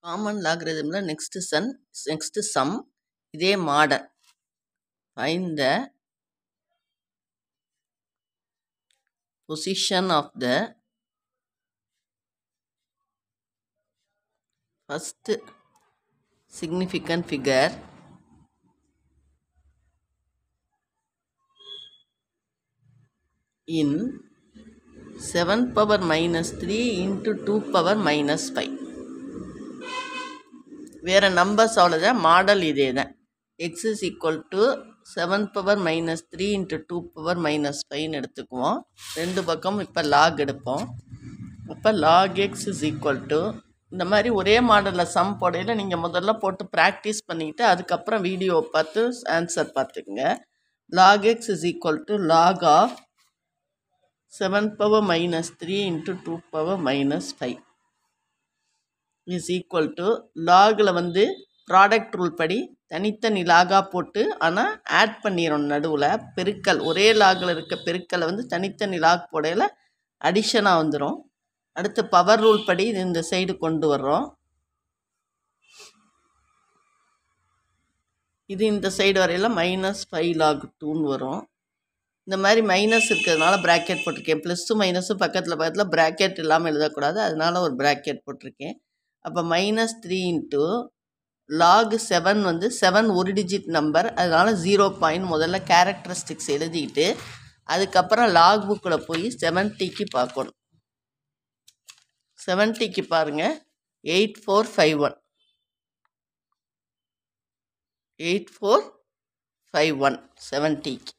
Common லாகரிதம்ல next sum இதே model. Find the position of the first significant figure in 7 power minus 3 into 2 power minus 5. வேறு numbers அவ்வளோதான், model இதே தான். X is equal to 7 power minus 3 into 2 power minus 5 எடுத்துக்குவோம். ரெண்டு பக்கம் இப்போ lock எடுப்போம். இப்போ lock X is equal to இந்த மாதிரி ஒரே மாடலில் சம் போடையில் நீங்கள் முதல்ல போட்டு ப்ராக்டிஸ் பண்ணிக்கிட்டு அதுக்கப்புறம் வீடியோவை பார்த்து ஆன்சர் பார்த்துக்குங்க. Log X is equal to log of 7 power minus 3 into 2 power minus 5 is equal to லாகில் வந்து ப்ராடக்ட் ரூல் படி தனித்தனி லாகாக போட்டு ஆனால் ஆட் பண்ணிடணும். நடுவில் பெருக்கல், ஒரே லாகில் இருக்க பெருக்கலை வந்து தனித்தனி லாக் போடையில் அடிஷனாக வந்துடும். அடுத்து பவர் ரூல் படி இது இந்த சைடு கொண்டு வர்றோம். இது இந்த சைடு வரையில் -5 log 2ன்னு வரும். இந்த மாதிரி மைனஸ் இருக்கிறதுனால ப்ராக்கெட் போட்டிருக்கேன். ப்ளஸ்ஸும் மைனஸும் பக்கத்தில் ப்ராக்கெட் இல்லாமல் எழுதக்கூடாது, அதனால் ஒரு ப்ராக்கெட் போட்டிருக்கேன். அப்போ -3 இன்ட்டு லாக் 7 வந்து 7 ஒரு டிஜிட் நம்பர், அதனால் 0 முதல்ல கேரக்டரிஸ்டிக்ஸ் எழுதிட்டு அதுக்கப்புறம் லாக் புக்கில் போய் 70க்கு பார்க்கணும். 70க்கு பாருங்கள் 8451 8451 70க்கு.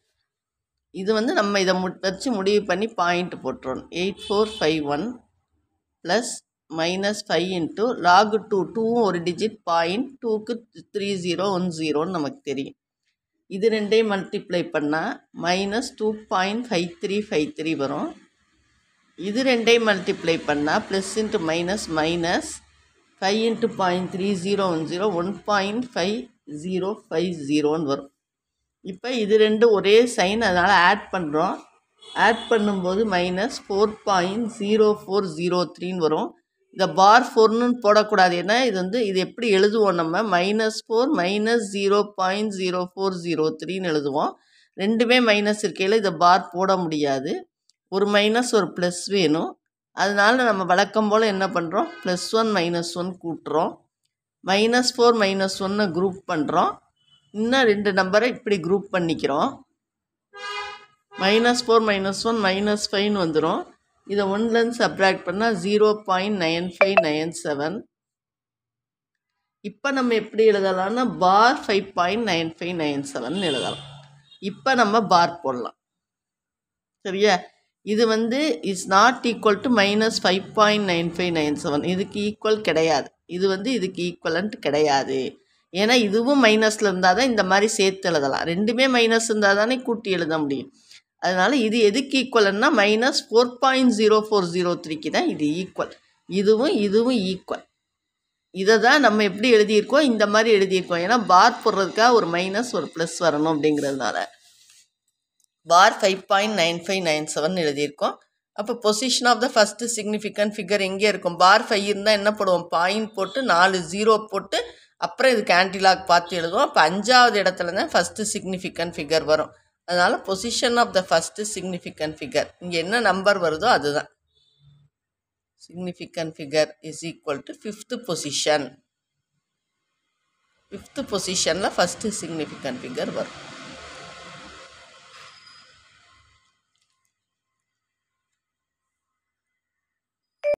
இது வந்து நம்ம இதை வச்சு முடிவு பண்ணி பாயிண்ட் போட்டுருவோம். 8451 ப்ளஸ் -5 இன்ட்டு லாக் 2 ஒரு டிஜிட் பாயிண்ட் 2க்கு 3010ன்னு நமக்கு தெரியும். இது ரெண்டையும் மல்டிப்ளை பண்ணால் -2.5353 வரும். இது ரெண்டையும் மல்டிப்ளை பண்ணால் ப்ளஸ் இன்ட்டு மைனஸ் -5 இன்ட்டு 0.3010 1.5050ன்னு வரும். இப்போ இது ரெண்டு ஒரே சைன், அதனால் ஆட் பண்ணுறோம். ஆட் பண்ணும்போது -4.0403ன்னு வரும். இந்த பார் 4ன்னு போடக்கூடாது, ஏன்னா இது எப்படி எழுதுவோம், நம்ம -4 -0.0403ன்னு எழுதுவோம். ரெண்டுமே மைனஸ் இருக்கையில் இதை பார் போட முடியாது. ஒரு மைனஸ் ஒரு ப்ளஸ் வேணும். அதனால் நம்ம வழக்கம் போல் என்ன பண்ணுறோம், +1 -1 கூட்டுறோம். -4 -1 குரூப் பண்ணுறோம். இன்னும் ரெண்டு நம்பரை இப்படி குரூப் பண்ணிக்கிறோம். -4 -1 -5ன்னு வந்துடும். இதை 1லேருந்து சப்ராக்ட் பண்ணால் 0.9597. இப்போ நம்ம எப்படி எழுதலாம்னா பார் 5.9597 எழுதலாம். இப்போ நம்ம பார் போடலாம், சரியா? இது வந்து இஸ் நாட் ஈக்குவல் டு -5.9597. இதுக்கு ஈக்குவல் கிடையாது. இது வந்து இதுக்கு ஈக்குவலண்ட் கிடையாது. ஏன்னா இதுவும் மைனஸில் இருந்தால் தான் இந்த மாதிரி சேர்த்து எழுதலாம். ரெண்டுமே மைனஸ் இருந்தால் தானே கூட்டி எழுத முடியும். அதனால் இது எதுக்கு ஈக்குவல்னா -4.0403க்கு தான் இது ஈக்குவல். இதுவும் ஈக்குவல். இதை தான் நம்ம எப்படி எழுதியிருக்கோம், இந்த மாதிரி எழுதியிருக்கோம். ஏன்னா பார் போடுறதுக்காக ஒரு மைனஸ் ஒரு ப்ளஸ் வரணும் அப்படிங்கிறதுனால பார் 5.9597 எழுதியிருக்கோம். அப்போ position of the first significant figure எங்கே இருக்கும்? பார் 5 இருந்தால் என்ன போடுவோம், பாயிண்ட் போட்டு 4 0 போட்டு அப்புறம் இது ஆன்டிலாக் பார்த்து எழுதுவோம். அப்போ 5வது இடத்துல தான் ஃபஸ்ட்டு சிக்னிஃபிகண்ட் ஃபிகர் வரும். அதனால் position of the first significant figure இங்கே என்ன நம்பர் வருதோ அதுதான் significant figure is equal to 5th position. 5th பொசிஷனில் ஃபஸ்ட்டு சிக்னிஃபிகண்ட் ஃபிகர் வரும்.